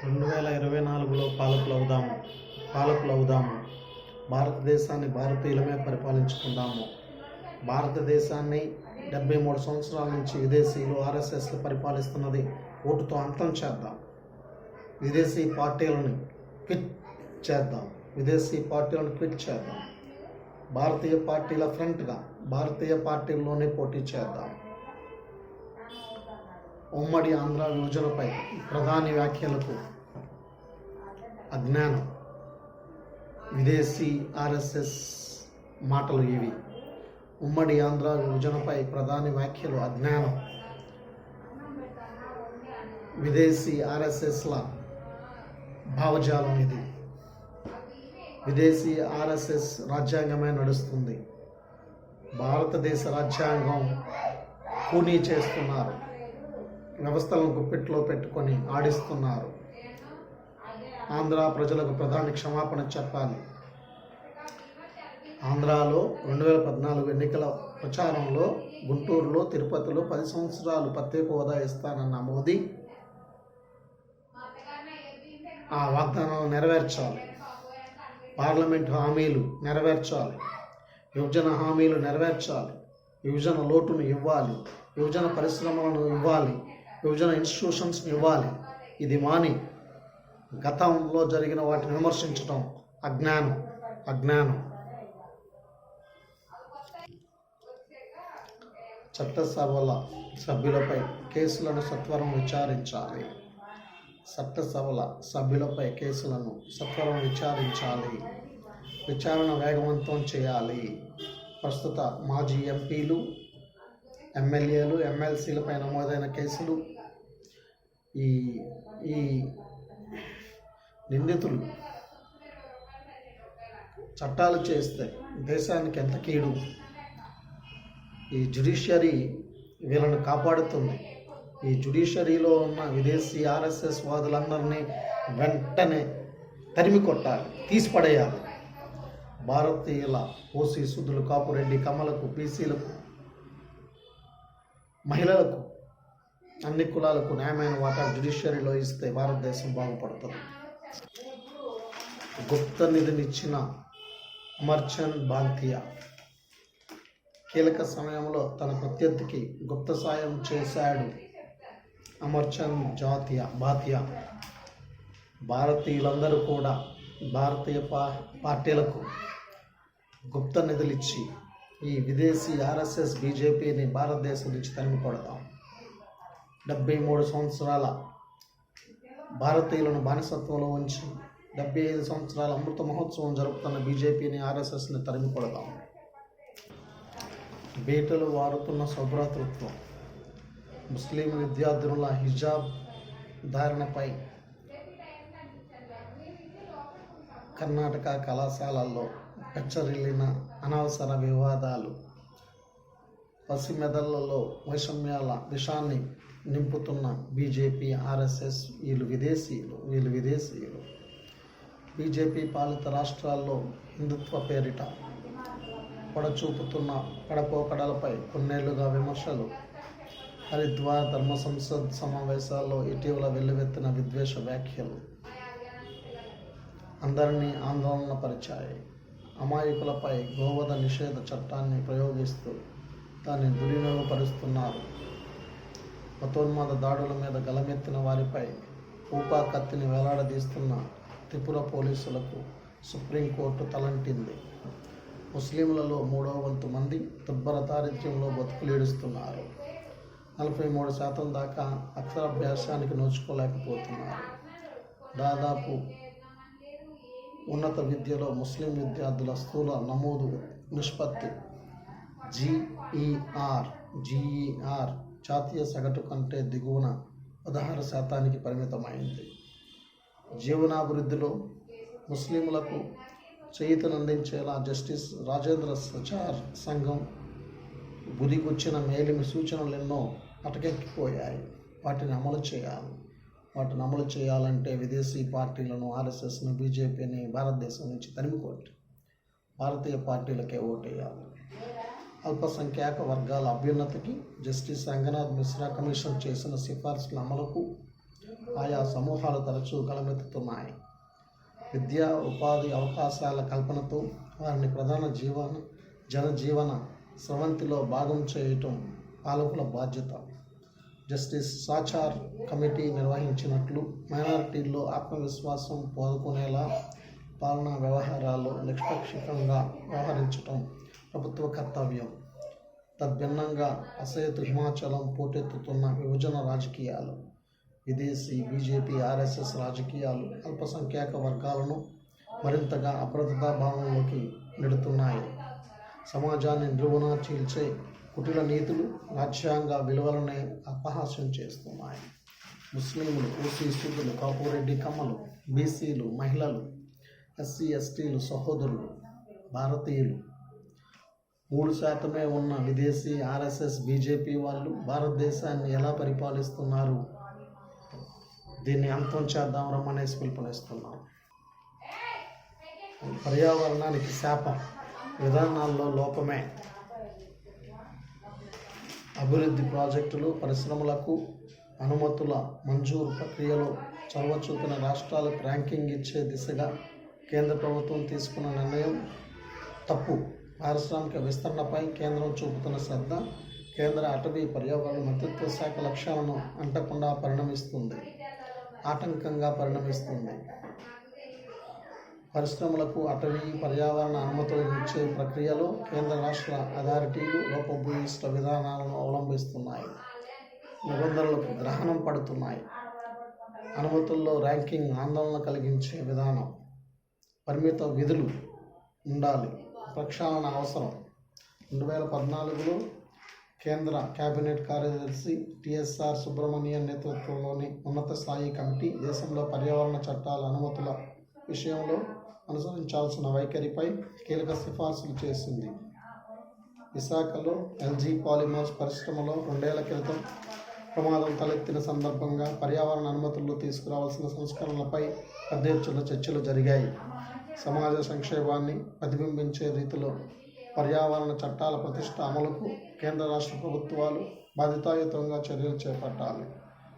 2024లో పాలకులవుదాము. భారతదేశాన్ని భారతీయులమే పరిపాలించుకుందాము. భారతదేశాన్ని 73 సంవత్సరాల నుంచి విదేశీయులు ఆర్ఎస్ఎస్లు పరిపాలిస్తున్నది. ఓటుతో అంతం చేద్దాం. విదేశీ పార్టీలను క్విట్ చేద్దాం. భారతీయ పార్టీల ఫ్రంట్గా భారతీయ పార్టీల్లోనే పోటీ చేద్దాం. ఉమ్మడి ఆంధ్ర విభజనపై ప్రధాని వ్యాఖ్యలకు అజ్ఞానం. విదేశీ ఆర్ఎస్ఎస్ మాటలు ఇవి. ఉమ్మడి ఆంధ్ర విభజనపై ప్రధాని వ్యాఖ్యలు అజ్ఞానం. విదేశీ ఆర్ఎస్ఎస్ల భావజాలం ఇది. విదేశీ ఆర్ఎస్ఎస్ రాజ్యాంగమే నడుస్తుంది. భారతదేశ రాజ్యాంగం కూనీ చేస్తున్నారు. వ్యవస్థలను గుప్పిట్లో పెట్టుకొని ఆడిస్తున్నారు. ఆంధ్ర ప్రజలకు ప్రధాని క్షమాపణ చెప్పాలి. ఆంధ్రాలో 2014 ఎన్నికల ప్రచారంలో గుంటూరులో, తిరుపతిలో 10 సంవత్సరాలు ప్రత్యేక హోదా ఇస్తానన్న మోదీ ఆ వాగ్దానాలు నెరవేర్చాలి. పార్లమెంట్ హామీలు నెరవేర్చాలి. విభజన హామీలు నెరవేర్చాలి. విభజన లోటును ఇవ్వాలి. విభజన పరిశ్రమలను ఇవ్వాలి. విభజన ఇన్స్టిట్యూషన్స్ని ఇవ్వాలి. ఇది మాని గతంలో జరిగిన వాటిని విమర్శించడం అజ్ఞానం. చట్టసభల సభ్యులపై కేసులను సత్వరం విచారించాలి. విచారణ వేగవంతం చేయాలి. ప్రస్తుత మాజీ ఎంపీలు, ఎమ్మెల్యేలు, ఎమ్మెల్సీలపై నమోదైన కేసులు, ఈ నిందితులు చట్టాలు చేస్తే దేశానికి ఎంత కీడు. ఈ జ్యుడిషియరీ వీళ్ళని కాపాడుతుంది. ఈ జ్యుడిషియరీలో ఉన్న విదేశీ ఆర్ఎస్ఎస్ వాదులందరినీ వెంటనే తరిమి కొట్టాలి, తీసిపడేయాలి. భారతీయుల ఓసీ, సుద్దులు, కాపురెడ్డి, కమలకు, బీసీలకు, మహిళలకు, అన్ని కులాలకు న్యాయమైన వాటా జ్యుడిషియరీలో ఇస్తే భారతదేశం బాగుపడుతుంది. గుప్త నిధినిచ్చిన అమర్చంద్ బాంతియా కీలక సమయంలో తన ప్రత్యర్థికి గుప్త సాయం చేశాడు. అమర్చంద్ బాతియా భారతీయులందరూ కూడా భారతీయ పార్టీలకు గుప్త నిధులిచ్చి ఈ విదేశీ ఆర్ఎస్ఎస్ బీజేపీని భారతదేశం నుంచి తరిమి కొడదాం. 73 సంవత్సరాల భారతీయులను బానిసత్వంలో ఉంచి 75 సంవత్సరాల అమృత మహోత్సవం జరుపుతున్న బీజేపీని, ఆర్ఎస్ఎస్ని తరిమి కొడదాం. బీటలు వారుతున్న సౌభ్రాతృత్వం. ముస్లిం విద్యార్థినుల హిజాబ్ ధారణపై కర్ణాటక కళాశాలల్లో పెచ్చరిల్లిన అనవసర వివాదాలు. పసిమెదళ్లలో వైషమ్యాల విషాన్ని నింపుతున్న బీజేపీ, ఆర్ఎస్ఎస్ వీళ్ళు విదేశీయులు. బీజేపీ పాలిత రాష్ట్రాల్లో హిందుత్వ పేరిట పడచూపుతున్న పడపోకడలపై కొన్నేళ్లుగా విమర్శలు. హరిద్వార్ ధర్మ సంసద్ సమావేశాల్లో ఇటీవల వెల్లువెత్తిన విద్వేష వ్యాఖ్యలు అందరినీ ఆందోళన పరిచాయి. అమాయకులపై గోవధ నిషేధ చట్టాన్ని ప్రయోగిస్తూ దాన్ని దుర్వినియోగపరుస్తున్నారు. మతోన్మాద దాడుల మీద గలమెత్తిన వారిపై ఊపా కత్తిని వేలాడదీస్తున్న త్రిపుర పోలీసులకు సుప్రీంకోర్టు తలంటింది. ముస్లింలలో 3వ వంతు మంది దుర్భర దారిద్ర్యంలో బతుకులీడుస్తున్నారు. 43% దాకా అక్షరాభ్యాసానికి నోచుకోలేకపోతున్నారు. దాదాపు ఉన్నత విద్యలో ముస్లిం విద్యార్థుల స్థూల నమోదు నిష్పత్తి జీఈఆర్ జాతీయ సగటు కంటే దిగువన 16% పరిమితమైంది. జీవనాభివృద్ధిలో ముస్లింలకు చేయూతనందించేలా జస్టిస్ రాజేంద్ర సచార్ సంఘం గుదిగుచ్చిన మేలిమి సూచనలెన్నో అటకెక్కిపోయాయి. వాటిని అమలు చేయాలంటే విదేశీ పార్టీలను, ఆర్ఎస్ఎస్ను, బీజేపీని భారతదేశం నుంచి తరిమికొట్టి భారతీయ పార్టీలకే ఓటేయాలి. అల్పసంఖ్యాక వర్గాల అభ్యున్నతికి జస్టిస్ రంగనాథ్ మిశ్రా కమిషన్ చేసిన సిఫార్సుల అమలుకు ఆయా సమూహాలు తరచూ గళమెత్తుతున్నాయి. విద్యా ఉపాధి అవకాశాల కల్పనతో వారిని ప్రధాన జనజీవన స్రవంతిలో భాగం చేయటం పాలకుల బాధ్యత. జస్టిస్ సాచార్ కమిటీ నిర్వహించినట్లు మైనారిటీల్లో ఆత్మవిశ్వాసం పొందుకునేలా పాలనా వ్యవహారాల్లో నిష్పక్షితంగా వ్యవహరించటం ప్రభుత్వ కర్తవ్యం. తద్భిన్నంగా అసేతు హిమాచలం పోటెత్తుతున్న విభజన రాజకీయాలు, విదేశీ బీజేపీ ఆర్ఎస్ఎస్ రాజకీయాలు అల్పసంఖ్యాక వర్గాలను మరింతగా అభద్రతా భావంలోకి నెడుతున్నాయి. సమాజాన్ని నిలువునా చీల్చే కుటిల నీతులు రాజ్యాంగ విలువలనే అపహాస్యం చేస్తున్నాయి. ముస్లింలు, ఓసీ సూదులు, కాపురెడ్డి కమ్మలు, బీసీలు, మహిళలు, ఎస్సీ ఎస్టీలు, సహోదరులు, భారతీయులు 3% ఉన్న విదేశీ ఆర్ఎస్ఎస్ బీజేపీ వాళ్ళు భారతదేశాన్ని ఎలా పరిపాలిస్తున్నారు? దీన్ని అంతం చేద్దాం రమ్మనేసి పిలుపునిస్తున్నాం. పర్యావరణానికి శాపం, విధానాల్లో లోపమే. అభివృద్ధి ప్రాజెక్టులు, పరిశ్రమలకు అనుమతుల మంజూరు ప్రక్రియలో చొరవ చూపిన రాష్ట్రాలకు ర్యాంకింగ్ ఇచ్చే దిశగా కేంద్ర ప్రభుత్వం తీసుకున్న నిర్ణయం తప్పు. పారిశ్రామిక విస్తరణపై కేంద్రం చూపుతున్న శ్రద్ధ కేంద్ర అటవీ పర్యావరణ మంత్రిత్వ శాఖ లక్ష్యాలను ఆటంకంగా పరిణమిస్తుంది. పరిశ్రమలకు అటవీ పర్యావరణ అనుమతులు ఇచ్చే ప్రక్రియలో కేంద్ర రాష్ట్ర అథారిటీలు లోపభూయిష్ట విధానాలను అవలంబిస్తున్నాయి. నిబంధనలకు గ్రహణం పడుతున్నాయి. అనుమతుల్లో ర్యాంకింగ్ ఆందోళన కలిగించే విధానం. పరిమిత విధులు ఉండాలి. ప్రక్షాళన అవసరం. 2014లో కేంద్ర కేబినెట్ కార్యదర్శి టిఎస్ఆర్ సుబ్రమణియన్ నేతృత్వంలోని ఉన్నత స్థాయి కమిటీ దేశంలో పర్యావరణ చట్టాల అనుమతుల విషయంలో అనుసరించాల్సిన వైఖరిపై కీలక సిఫార్సులు చేసింది. విశాఖలో ఎల్జీ పాలిమర్స్ పరిశ్రమలో 2 ఏళ్ల క్రితం ప్రమాదం తలెత్తిన సందర్భంగా పర్యావరణ అనుమతుల్లో తీసుకురావాల్సిన సంస్కరణలపై పెద్ద ఎత్తున చర్చలు జరిగాయి. సమాజ సంక్షేమాన్ని ప్రతిబింబించే రీతిలో పర్యావరణ చట్టాల ప్రతిష్ట అమలుకు కేంద్ర రాష్ట్ర ప్రభుత్వాలు బాధ్యతాయుతంగా చర్యలు చేపట్టాలి.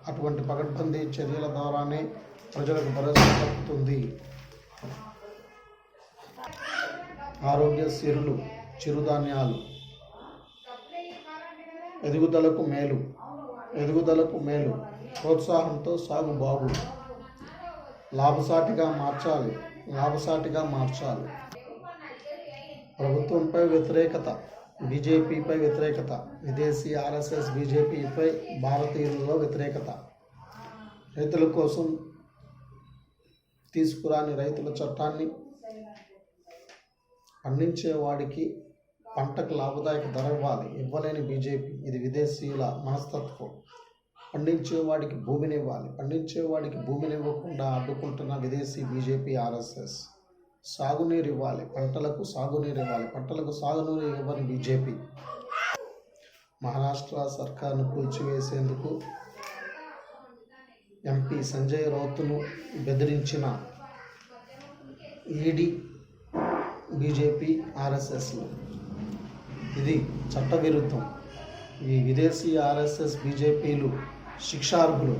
అటువంటి పకడ్బందీ చర్యల ద్వారానే ప్రజలకు భరోసా దక్కుతుంది. ఆరోగ్య సిరులు, చిరుధాన్యాలు ఎదుగుదలకు మేలు. ప్రోత్సాహంతో సాగు బాగు. లాభసాటిగా మార్చాలి. ప్రభుత్వంపై వ్యతిరేకత, బీజేపీపై వ్యతిరేకత, విదేశీ ఆర్ఎస్ఎస్ బీజేపీపై భారతీయులలో వ్యతిరేకత. రైతుల కోసం తీసుకురాని రైతుల చట్టాన్ని పండించేవాడికి పంటకు లాభదాయక ధర ఇవ్వలేని బీజేపీ. ఇది విదేశీయుల మనస్తత్వం. పండించేవాడికి భూమినివ్వాలి. పండించేవాడికి భూమినివ్వకుండా అడ్డుకుంటున్న విదేశీ బీజేపీ ఆర్ఎస్ఎస్. సాగునీరు ఇవ్వాలి. పంటలకు సాగునీరు ఇవ్వని బీజేపీ. మహారాష్ట్ర సర్కార్ను కూల్చివేసేందుకు ఎంపీ సంజయ్ రౌత్ను బెదిరించిన ఈడీ, బీజేపీ, ఆర్ఎస్ఎస్లు. ఇది చట్టవిరుద్ధం. ఈ విదేశీ ఆర్ఎస్ఎస్ బీజేపీలు శిక్షార్హులు.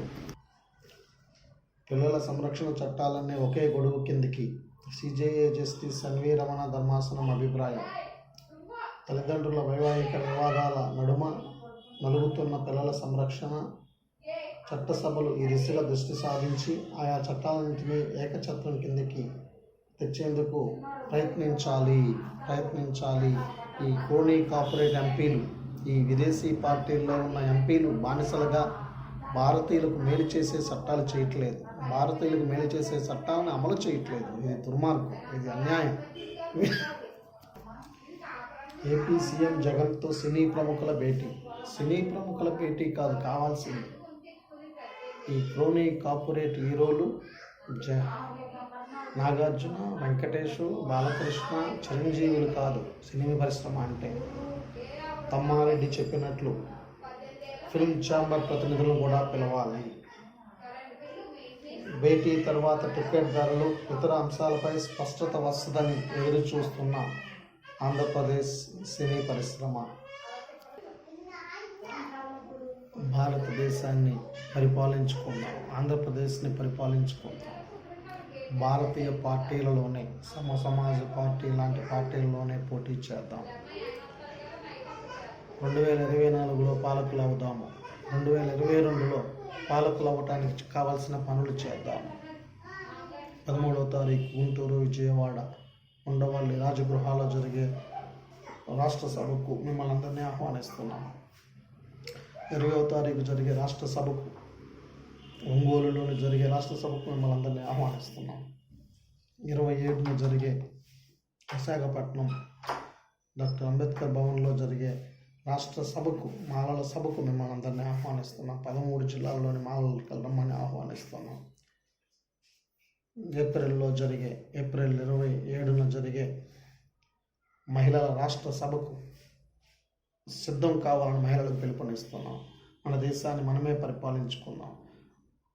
పిల్లల సంరక్షణ చట్టాలన్నీ ఒకే గొడుగు కిందికి. సిజేఏ జస్టిస్ ఎన్వి రమణ ధర్మాసనం అభిప్రాయం. తల్లిదండ్రుల వైవాహిక వివాదాల నడుమ నలుగుతున్న పిల్లల సంరక్షణ చట్టసభలు ఈ దిశగా దృష్టి సారించి ఆయా చట్టాలన్నింటినీ ఏకఛత్రం కిందికి తెచ్చేందుకు ప్రయత్నించాలి. ఈ క్రోనీ కార్పొరేట్ ఎంపీలు, ఈ విదేశీ పార్టీల్లో ఉన్న ఎంపీలు బానిసలుగా భారతీయులకు మేలు చేసే చట్టాలు చేయట్లేదు. భారతీయులకు మేలు చేసే చట్టాలను అమలు చేయట్లేదు. ఇది దుర్మార్గం, ఇది అన్యాయం. ఏపీ సీఎం జగన్తో సినీ ప్రముఖుల భేటీ కాదు కావాల్సింది. ఈ క్రోనీ కార్పొరేట్ హీరోలు నాగార్జున, వెంకటేష్, బాలకృష్ణ, చిరంజీవులు కాదు సినిమా పరిశ్రమ అంటే. తమ్మారెడ్డి చెప్పినట్లు ఫిల్మ్ ఛాంబర్ ప్రతినిధులను కూడా పిలవాలి. భేటీ తర్వాత టికెట్ ధరలు, ఇతర అంశాలపై స్పష్టత వస్తుందని ఎదురు చూస్తున్న ఆంధ్రప్రదేశ్ సినీ పరిశ్రమ. భారతదేశాన్ని పరిపాలించుకుందాం, ఆంధ్రప్రదేశ్ని పరిపాలించుకుందాం. భారతీయ పార్టీలలోనే సమాజ్ పార్టీ లాంటి పార్టీలలోనే పోటీ చేద్దాం. 2024లో పాలకులు అవుదాము. 2022లో పాలకులు అవ్వటానికి కావాల్సిన పనులు చేద్దాము. 13వ తారీఖు గుంటూరు, విజయవాడ, ఉండవల్లి రాజగృహాల్లో జరిగే రాష్ట్ర సభకు మిమ్మల్ని అందరినీ ఆహ్వానిస్తున్నాము. 20వ తారీఖు జరిగే రాష్ట్ర సభకు, ఒంగోలులోని జరిగే రాష్ట్ర సభకు మిమ్మల్ని అందరినీ ఆహ్వానిస్తున్నాం. 27న జరిగే విశాఖపట్నం డాక్టర్ అంబేద్కర్ భవన్లో జరిగే రాష్ట్ర సభకు, మాలల సభకు మిమ్మల్ని అందరినీ ఆహ్వానిస్తున్నాం. 13 జిల్లాల్లోని మాలలు రమ్మని ఆహ్వానిస్తున్నాం. ఏప్రిల్ 27న జరిగే మహిళల రాష్ట్ర సభకు సిద్ధం కావాలని మహిళలకు పిలుపునిస్తున్నాం. మన దేశాన్ని మనమే పరిపాలించుకుందాం.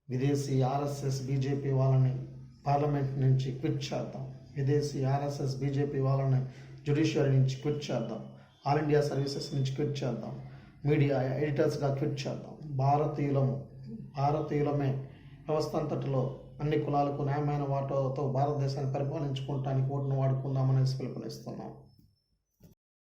విదేశీ ఆర్ఎస్ఎస్ బీజేపీ వాళ్ళని పార్లమెంట్ నుంచి క్విట్ చేద్దాం. విదేశీ ఆర్ఎస్ఎస్ బీజేపీ వాళ్ళని జ్యుడిషియరీ నుంచి క్విట్ చేద్దాం. ఆల్ ఇండియా సర్వీసెస్ నుంచి క్విట్ చేద్దాం. మీడియా ఎడిటర్స్గా క్విట్ చేద్దాం. భారతీయులమే వ్యవస్థ అంతటిలో అన్ని కులాలకు న్యాయమైన వాటాతో భారతదేశాన్ని పరిపాలించుకోవటానికి ఓటును వాడుకుందామనేసి పిలుపునిస్తున్నాం.